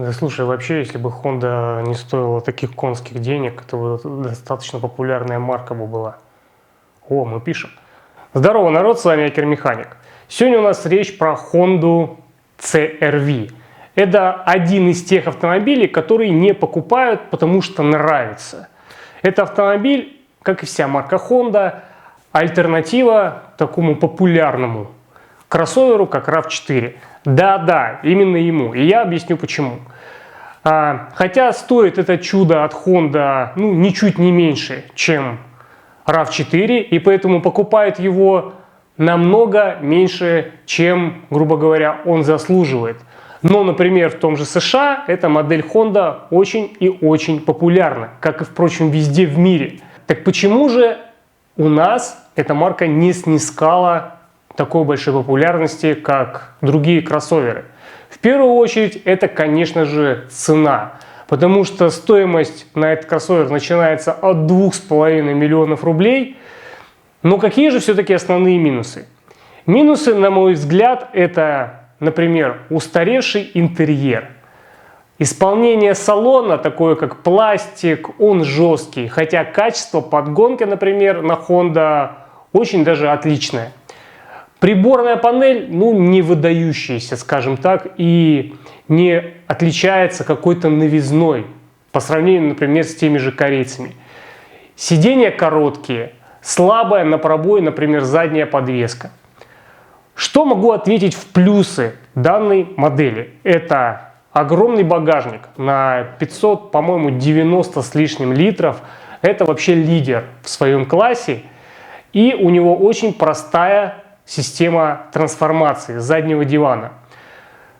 Да слушай, вообще, если бы Honda не стоила таких конских денег, то достаточно популярная марка бы была. О, мы пишем. Здорово, народ, с вами Акер Механик. Сегодня у нас речь про Honda CR-V. Это один из тех автомобилей, которые не покупают, потому что нравится. Это автомобиль, как и вся марка Honda, альтернатива такому популярному кроссоверу, как RAV4. Да, именно ему. И я объясню почему. Хотя стоит это чудо от Honda ничуть не меньше, чем RAV4, и поэтому покупают его намного меньше, чем, грубо говоря, он заслуживает. Но, например, в том же США эта модель Honda очень и очень популярна, как и, впрочем, везде в мире. Так почему же у нас эта марка не снискала такой большой популярности, как другие кроссоверы? В первую очередь, это, конечно же, цена. Потому что стоимость на этот кроссовер начинается от 2,5 миллионов рублей. Но какие же все-таки основные минусы? Минусы, на мой взгляд, это, например, устаревший интерьер. Исполнение салона, такое как пластик, он жесткий. Хотя качество подгонки, например, на Honda очень даже отличное. Приборная панель, не выдающаяся, скажем так, и не отличается какой-то новизной по сравнению, например, с теми же корейцами. Сиденья короткие, слабая на пробой, например, задняя подвеска. Что могу ответить в плюсы данной модели? Это огромный багажник на 500, по-моему, 90 с лишним литров. Это вообще лидер в своем классе. И у него очень простая система трансформации заднего дивана.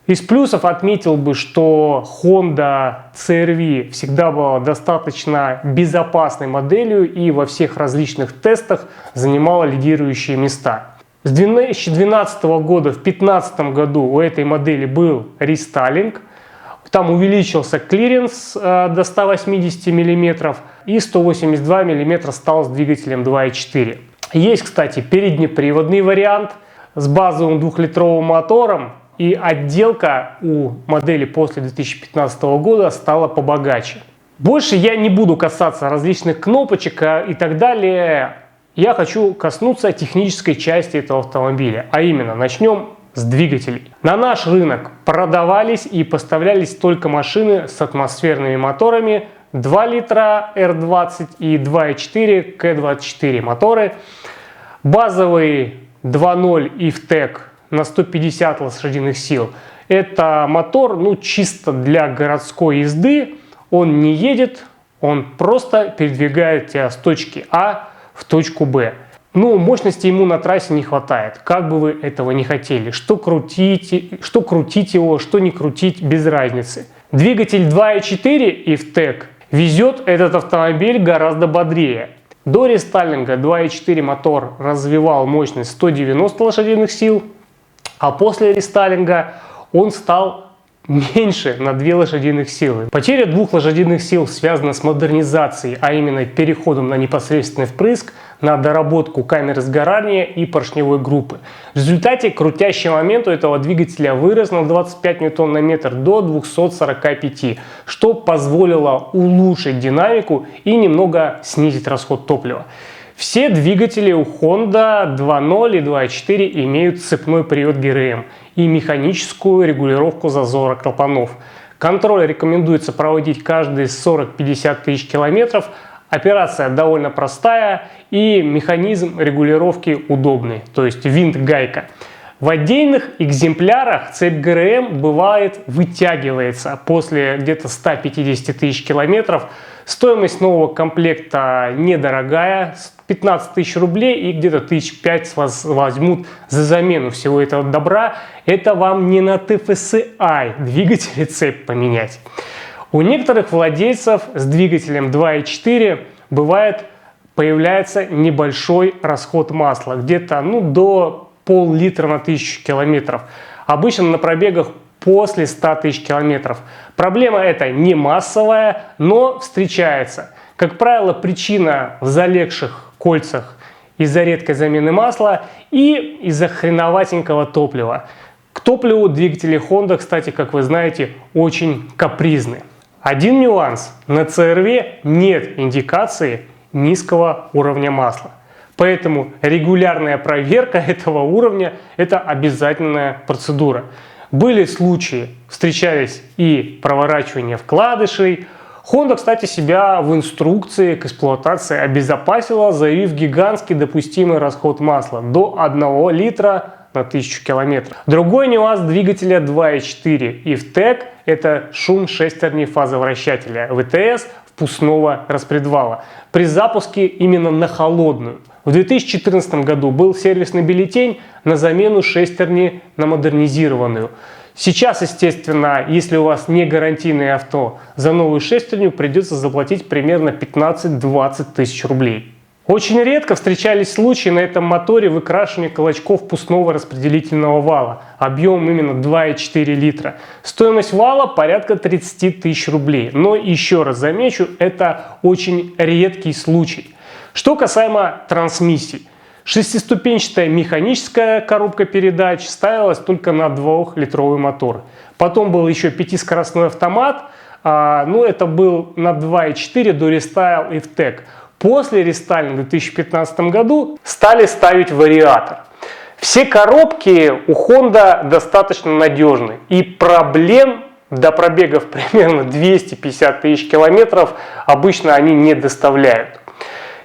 Из плюсов отметил бы, что Honda CR-V всегда была достаточно безопасной моделью и во всех различных тестах занимала лидирующие места. С 2012 года, в 2015 году у этой модели был рестайлинг. Там увеличился клиренс до 180 мм и 182 мм стал с двигателем 2.4. Есть, кстати, переднеприводный вариант с базовым 2-литровым мотором, и отделка у модели после 2015 года стала побогаче. Больше я не буду касаться различных кнопочек и так далее. Я хочу коснуться технической части этого автомобиля, а именно начнем с двигателей. На наш рынок продавались и поставлялись только машины с атмосферными моторами 2 литра R20 и 2.4 K24 моторы. Базовый 2.0 IFTEC на 150 лошадиных сил. Это мотор чисто для городской езды. Он не едет, он просто передвигает тебя с точки А в точку Б. Мощности ему на трассе не хватает, как бы вы этого не хотели. Что крутить его, что не крутить, без разницы. Двигатель 2.4 IFTEC везет этот автомобиль гораздо бодрее. До рестайлинга 2.4 мотор развивал мощность 190 лошадиных сил, а после рестайлинга он стал меньше на 2 лошадиных силы. Потеря 2 лошадиных сил связана с модернизацией, а именно переходом на непосредственный впрыск, на доработку камеры сгорания и поршневой группы. В результате крутящий момент у этого двигателя вырос на 25 Нм до 245, что позволило улучшить динамику и немного снизить расход топлива. Все двигатели у Honda 2.0 и 2.4 имеют цепной привод ГРМ и механическую регулировку зазора клапанов. Контроль рекомендуется проводить каждые 40-50 тысяч километров. Операция довольно простая и механизм регулировки удобный, то есть винт-гайка. В отдельных экземплярах цепь ГРМ бывает вытягивается после где-то 150 тысяч километров. Стоимость нового комплекта недорогая, 15 тысяч рублей, и где-то 5 с вас возьмут за замену всего этого добра. Это вам не на TFSI двигатель и цепь поменять. У некоторых владельцев с двигателем 2.4 появляется небольшой расход масла, где-то до пол-литра на 1000 километров. Обычно на пробегах после 100 тысяч километров. Проблема эта не массовая, но встречается. Как правило, причина в залегших кольцах из-за редкой замены масла и из-за хреноватенького топлива. К топливу двигатели Honda, кстати, как вы знаете, очень капризны. Один нюанс. На CR-V нет индикации низкого уровня масла. Поэтому регулярная проверка этого уровня – это обязательная процедура. Были случаи, встречались и проворачивание вкладышей. Honda, кстати, себя в инструкции к эксплуатации обезопасила, заявив гигантский допустимый расход масла до 1 литра на 1000 километров. Другой нюанс двигателя 2.4 IVTEC – это шум шестерни фазовращателя ВТС впускного распредвала при запуске именно на холодную. В 2014 году был сервисный бюллетень на замену шестерни на модернизированную. Сейчас, естественно, если у вас не гарантийное авто, за новую шестерню придется заплатить примерно 15-20 тысяч рублей. Очень редко встречались случаи на этом моторе выкрашивания кулачков впускного распределительного вала. Объем именно 2,4 литра. Стоимость вала порядка 30 тысяч рублей. Но еще раз замечу, это очень редкий случай. Что касаемо трансмиссий. Шестиступенчатая механическая коробка передач ставилась только на 2-литровый мотор. Потом был еще 5-скоростной автомат, но это был на 2.4 до рестайл IVTEC. После рестайлинга в 2015 году стали ставить вариатор. Все коробки у Honda достаточно надежны, и проблем до пробегов примерно 250 тысяч километров обычно они не доставляют.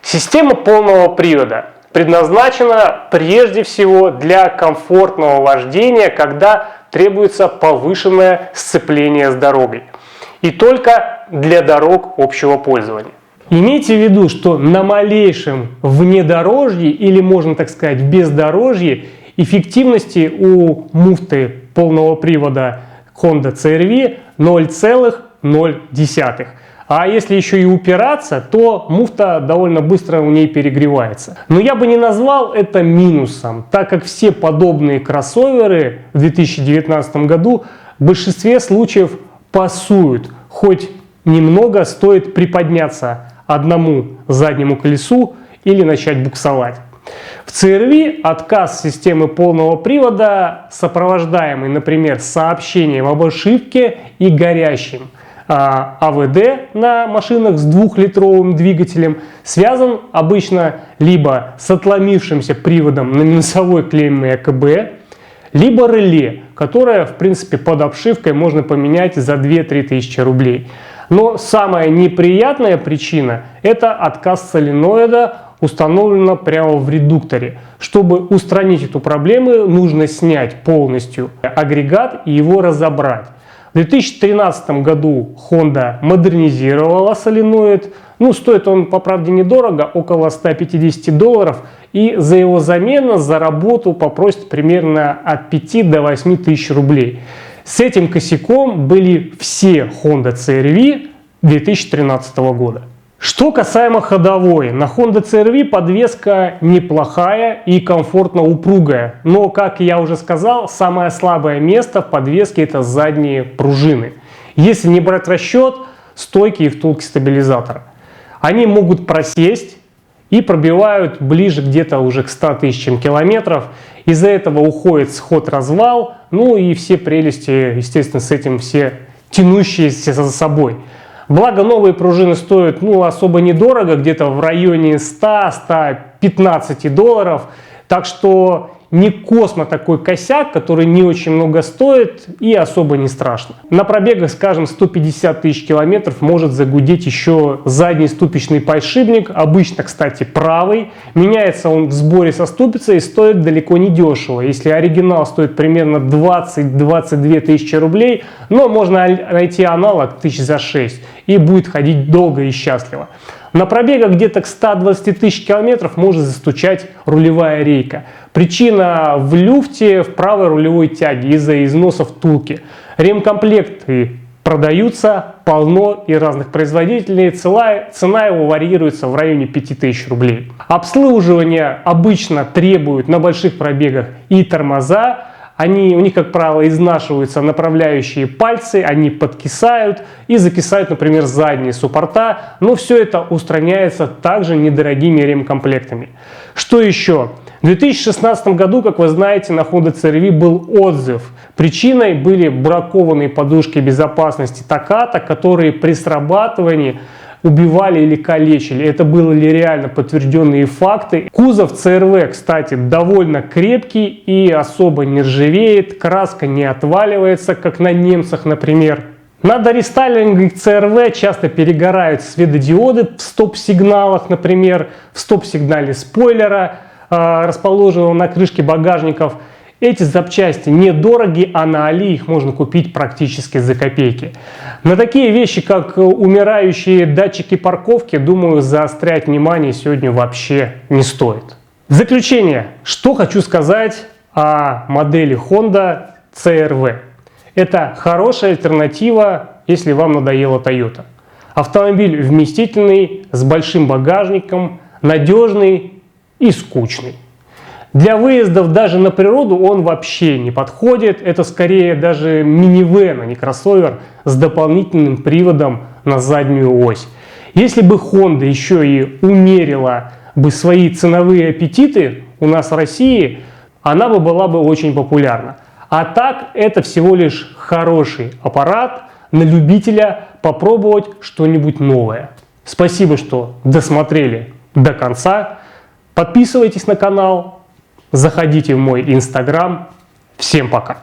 Система полного привода предназначена прежде всего для комфортного вождения, когда требуется повышенное сцепление с дорогой. И только для дорог общего пользования. Имейте в виду, что на малейшем внедорожье, или можно так сказать бездорожье, эффективности у муфты полного привода Honda CR-V 0,0. А если еще и упираться, то муфта довольно быстро у ней перегревается. Но я бы не назвал это минусом, так как все подобные кроссоверы в 2019 году в большинстве случаев пасуют, хоть немного стоит приподняться одному заднему колесу или начать буксовать. В CR-V отказ системы полного привода, сопровождаемый, например, сообщением об ошибке и горящим АВД на машинах с 2-литровым двигателем, связан обычно либо с отломившимся приводом на минусовой клемме АКБ, либо реле, которое, в принципе, под обшивкой можно поменять за 2-3 тысячи рублей. Но самая неприятная причина – это отказ соленоида, установлено прямо в редукторе. Чтобы устранить эту проблему, нужно снять полностью агрегат и его разобрать. В 2013 году Honda модернизировала соленоид. Стоит он, по правде, недорого, около $150. И за его замену, за работу попросят примерно от 5 до 8 тысяч рублей. С этим косяком были все Honda CR-V 2013 года. Что касаемо ходовой, на Honda CR-V подвеска неплохая и комфортно упругая. Но, как я уже сказал, самое слабое место в подвеске – это задние пружины. Если не брать в расчет стойки и втулки стабилизатора. Они могут просесть и пробивают ближе где-то уже к 100 тысячам километров. Из-за этого уходит сход-развал, и все прелести, естественно, с этим все тянущиеся за собой. Благо новые пружины стоят особо недорого, где-то в районе $100-115. Так что не космо такой косяк, который не очень много стоит и особо не страшно. На пробегах, скажем, 150 тысяч километров может загудеть еще задний ступичный подшипник. Обычно, кстати, правый. Меняется он в сборе со ступицей и стоит далеко не дешево. Если оригинал стоит примерно 20-22 тысячи рублей, но можно найти аналог 1000 за 6 и будет ходить долго и счастливо. На пробегах где-то к 120 тысяч километров может застучать рулевая рейка. Причина в люфте в правой рулевой тяге из-за износа втулки. Ремкомплекты продаются полно и разных производителей. Цена его варьируется в районе 5000 рублей. Обслуживание обычно требует на больших пробегах и тормоза. У них, как правило, изнашиваются направляющие пальцы, они подкисают и закисают, например, задние суппорта. Но все это устраняется также недорогими ремкомплектами. Что еще? В 2016 году, как вы знаете, на Honda CR-V был отзыв. Причиной были бракованные подушки безопасности Takata, которые при срабатывании убивали или калечили. Это были реально подтвержденные факты. Кузов CR-V, кстати, довольно крепкий и особо не ржавеет. Краска не отваливается, как на немцах, например. На дорестайлинге CR-V часто перегорают светодиоды в стоп-сигналах, например, в стоп-сигнале спойлера, расположенного на крышке багажников. Эти запчасти недороги, а на Али их можно купить практически за копейки. На такие вещи, как умирающие датчики парковки, думаю, заострять внимание сегодня вообще не стоит. В заключение, что хочу сказать о модели Honda CR-V. Это хорошая альтернатива, если вам надоела Toyota. Автомобиль вместительный, с большим багажником, надежный и скучный. Для выездов даже на природу он вообще не подходит. Это скорее даже минивэн, а не кроссовер с дополнительным приводом на заднюю ось. Если бы Honda еще и умерила бы свои ценовые аппетиты у нас в России, она бы была бы очень популярна. А так это всего лишь хороший аппарат на любителя попробовать что-нибудь новое. Спасибо, что досмотрели до конца. Подписывайтесь на канал. Заходите в мой Инстаграм. Всем пока!